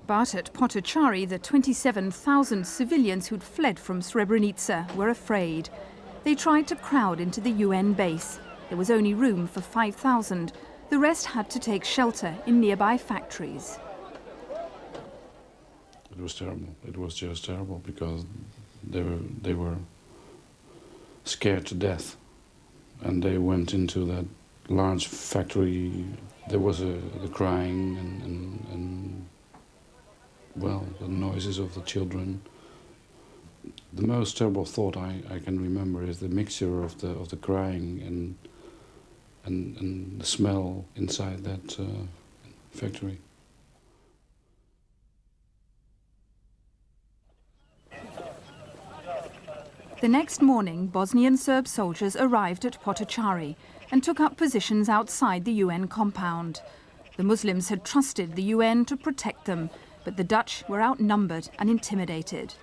But at Potocari, the 27,000 civilians who'd fled from Srebrenica were afraid. They tried to crowd into the UN base. There was only room for 5,000. The rest had to take shelter in nearby factories. It was terrible. It was just terrible because they were scared to death, and they went into that large factory. There was the crying and well, the noises of the children. The most terrible thought I can remember is the mixture of the crying and the smell inside that factory. The next morning, Bosnian Serb soldiers arrived at Potocari and took up positions outside the UN compound. The Muslims had trusted the UN to protect them, but the Dutch were outnumbered and intimidated.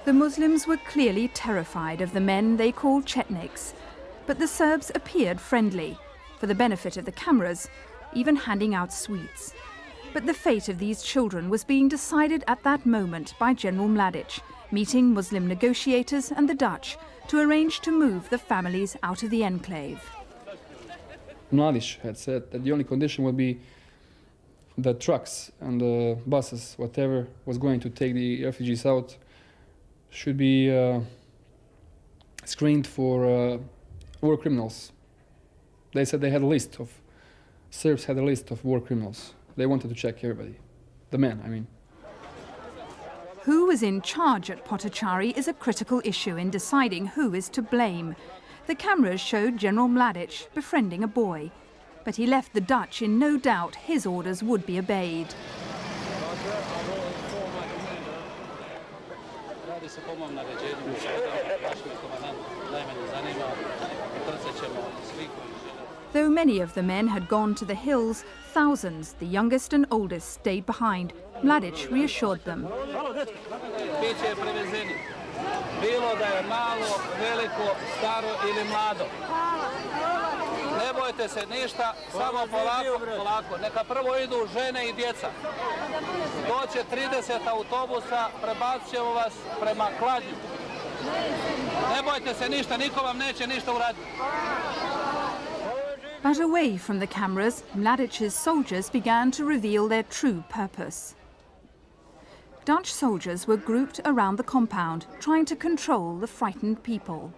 The Muslims were clearly terrified of the men they called Chetniks, but the Serbs appeared friendly, for the benefit of the cameras, even handing out sweets. But the fate of these children was being decided at that moment by General Mladić, meeting Muslim negotiators and the Dutch to arrange to move the families out of the enclave. Mladić had said that the only condition would be the trucks and the buses, whatever was going to take the refugees out, should be screened for war criminals. They said they had a list of, Serbs had a list of war criminals. They wanted to check everybody, the men, I mean. Who was in charge at Potocari is a critical issue in deciding who is to blame. The cameras showed General Mladić befriending a boy, but he left the Dutch in no doubt his orders would be obeyed. Though many of the men had gone to the hills, thousands, the youngest and oldest, stayed behind. Mladić reassured them. But away from the cameras, Mladić's soldiers began to reveal their true purpose. Dutch soldiers were grouped around the compound, trying to control the frightened people.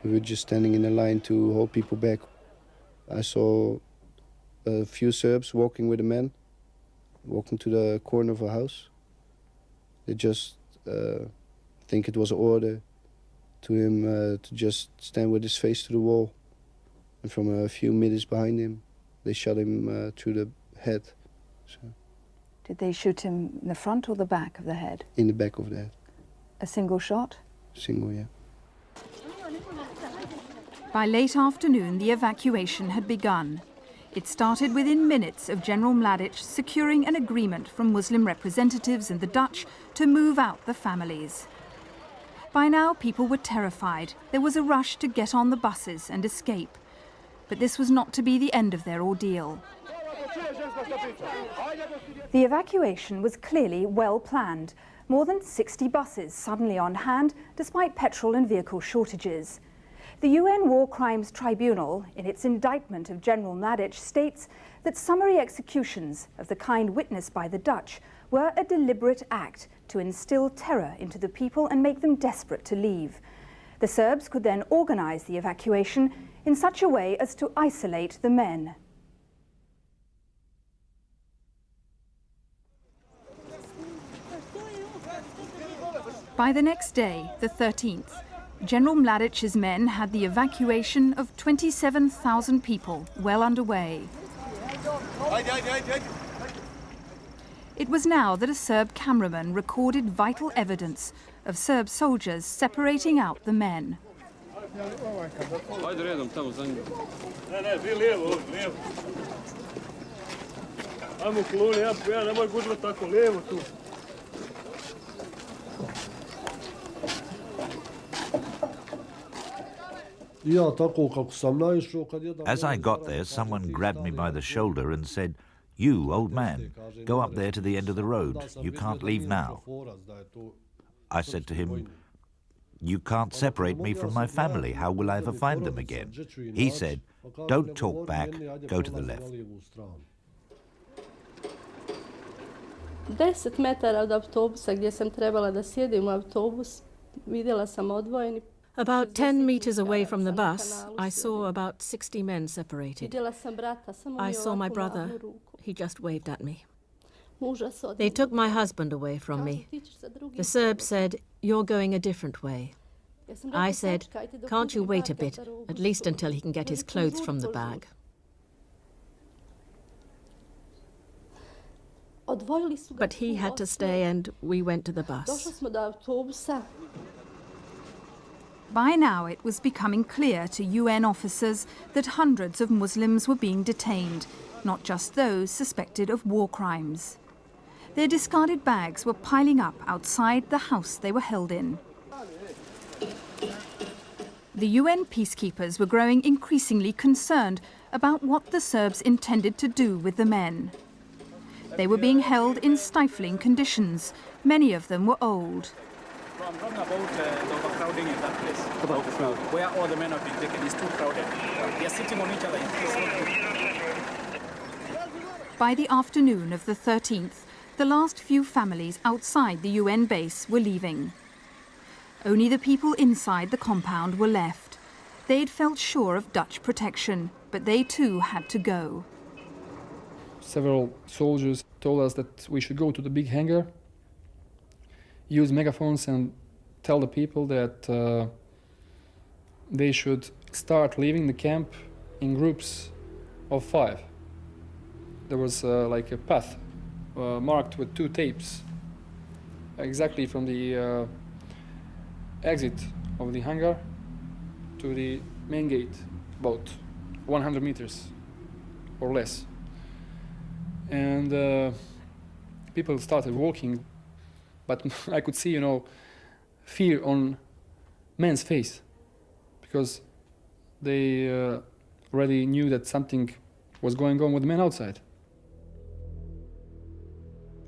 We were just standing in a line to hold people back. I saw a few Serbs walking with a man, walking to the corner of a house. They just think it was an order to him to just stand with his face to the wall. And from a few meters behind him, they shot him through the head. So. Did they shoot him in the front or the back of the head? In the back of the head. A single shot? Single, yeah. By late afternoon, the evacuation had begun. It started within minutes of General Mladić securing an agreement from Muslim representatives and the Dutch to move out the families. By now, people were terrified. There was a rush to get on the buses and escape. But this was not to be the end of their ordeal. The evacuation was clearly well planned. More than 60 buses suddenly on hand, despite petrol and vehicle shortages. The UN War Crimes Tribunal, in its indictment of General Mladić, states that summary executions of the kind witnessed by the Dutch were a deliberate act to instill terror into the people and make them desperate to leave. The Serbs could then organize the evacuation in such a way as to isolate the men. By the next day, the 13th, General Mladić's men had the evacuation of 27,000 people well underway. It was now that a Serb cameraman recorded vital evidence of Serb soldiers separating out the men. As I got there, someone grabbed me by the shoulder and said, "You, old man, go up there to the end of the road. You can't leave now." I said to him, "You can't separate me from my family. How will I ever find them again?" He said, "Don't talk back, go to the left." 10 metara od autobusa gdje sam trebala da sjedim u autobus, vidjela sam odvojeni. About 10 meters away from the bus, I saw about 60 men separated. I saw my brother. He just waved at me. They took my husband away from me. The Serb said, "You're going a different way." I said, "Can't you wait a bit, at least until he can get his clothes from the bag?" But he had to stay and we went to the bus. By now it was becoming clear to UN officers that hundreds of Muslims were being detained, not just those suspected of war crimes. Their discarded bags were piling up outside the house they were held in. The UN peacekeepers were growing increasingly concerned about what the Serbs intended to do with the men. They were being held in stifling conditions. Many of them were old. I'm talking about the overcrowding in that place. About the crowd. Where all the men have been taken is too crowded. They are sitting on each other. By the afternoon of the 13th, the last few families outside the UN base were leaving. Only the people inside the compound were left. They'd felt sure of Dutch protection, but they too had to go. Several soldiers told us that we should go to the big hangar, use megaphones and tell the people that they should start leaving the camp in groups of 5. There was like a path marked with 2 tapes, exactly from the exit of the hangar to the main gate, about 100 meters or less. And people started walking, but I could see, fear on men's face, because they already knew that something was going on with the men outside.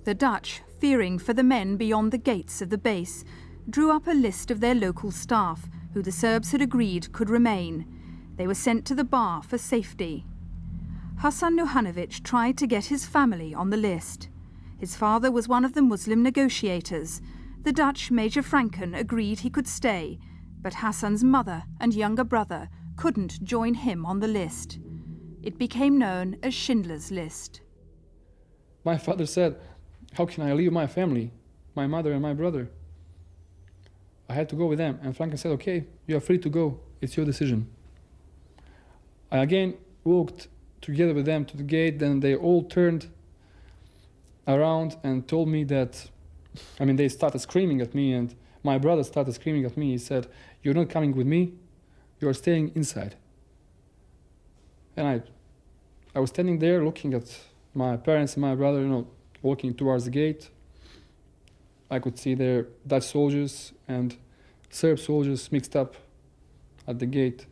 The Dutch, fearing for the men beyond the gates of the base, drew up a list of their local staff, who the Serbs had agreed could remain. They were sent to the bar for safety. Hasan Nuhanovic tried to get his family on the list. His father was one of the Muslim negotiators. The Dutch Major Franken agreed he could stay, but Hasan's mother and younger brother couldn't join him on the list. It became known as Schindler's List. My father said, "How can I leave my family, my mother and my brother?" I had to go with them, and Franken said, "Okay, you are free to go, it's your decision." I again walked together with them to the gate, then they all turned around and told me that, they started screaming at me, and my brother started screaming at me. He said, "You're not coming with me, you're staying inside." And I was standing there looking at my parents and my brother, walking towards the gate. I could see there Dutch soldiers and Serb soldiers mixed up at the gate.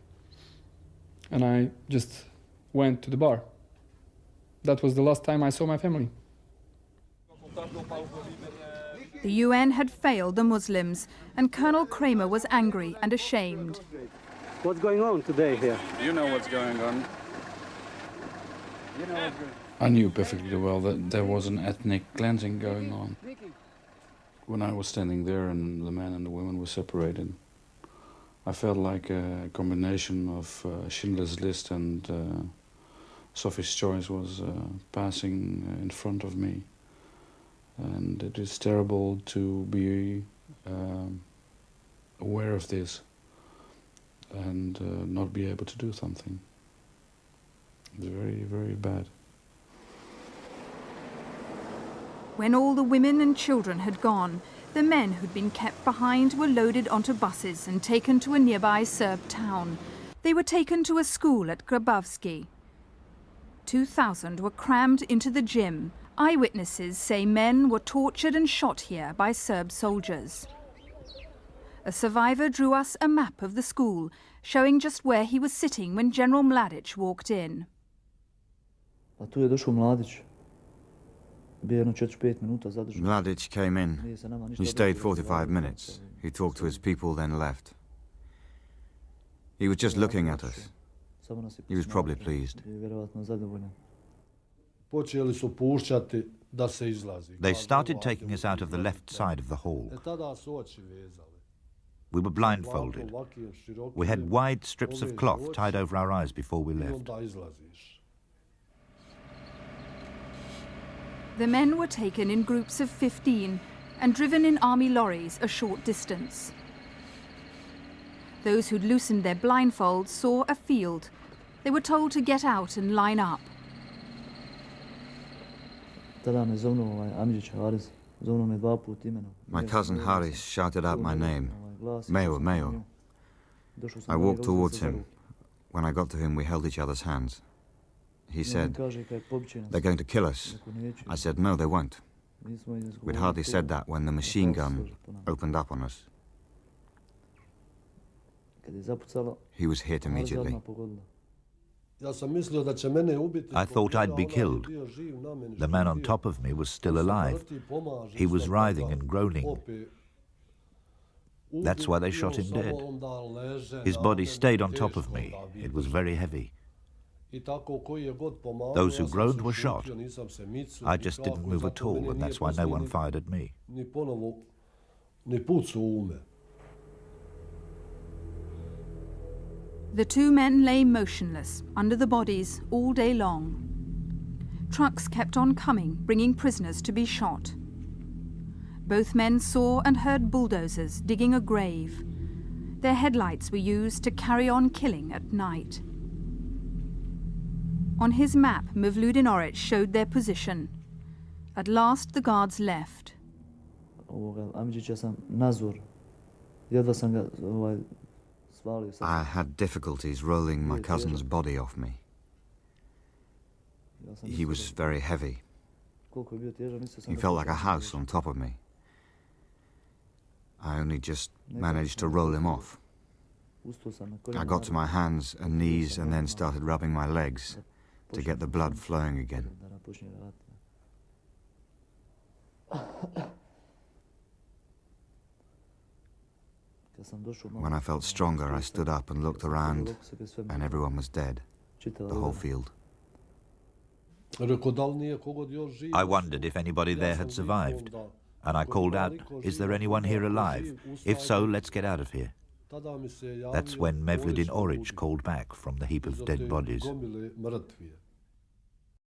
And I just went to the bar. That was the last time I saw my family. The UN had failed the Muslims, and Colonel Kramer was angry and ashamed. What's going on today here? You know what's going on. I knew perfectly well that there was an ethnic cleansing going on. When I was standing there and the men and the women were separated, I felt like a combination of Schindler's List and Sophie's Choice was passing in front of me. And it is terrible to be aware of this and not be able to do something. It's very, very bad. When all the women and children had gone, the men who'd been kept behind were loaded onto buses and taken to a nearby Serb town. They were taken to a school at Grabovski. 2,000 were crammed into the gym. Eyewitnesses say men were tortured and shot here by Serb soldiers. A survivor drew us a map of the school, showing just where he was sitting when General Mladić walked in. Mladić came in. He stayed 45 minutes. He talked to his people, then left. He was just looking at us. He was probably pleased. They started taking us out of the left side of the hall. We were blindfolded. We had wide strips of cloth tied over our eyes before we left. The men were taken in groups of 15 and driven in army lorries a short distance. Those who'd loosened their blindfolds saw a field. They were told to get out and line up. My cousin Haris shouted out my name, Meo, Meo. I walked towards him. When I got to him, we held each other's hands. He said, "They're going to kill us." I said, "No, they won't." We'd hardly said that when the machine gun opened up on us. He was hit immediately. I thought I'd be killed. The man on top of me was still alive. He was writhing and groaning. That's why they shot him dead. His body stayed on top of me. It was very heavy. Those who groaned were shot. I just didn't move at all, and that's why no one fired at me. The two men lay motionless under the bodies all day long. Trucks kept on coming, bringing prisoners to be shot. Both men saw and heard bulldozers digging a grave. Their headlights were used to carry on killing at night. On his map, Mevludin Oric showed their position. At last, the guards left. I had difficulties rolling my cousin's body off me. He was very heavy. He felt like a house on top of me. I only just managed to roll him off. I got to my hands and knees and then started rubbing my legs to get the blood flowing again. When I felt stronger, I stood up and looked around, and everyone was dead, the whole field. I wondered if anybody there had survived, and I called out, "Is there anyone here alive? If so, let's get out of here." That's when Mevludin Oric called back from the heap of dead bodies.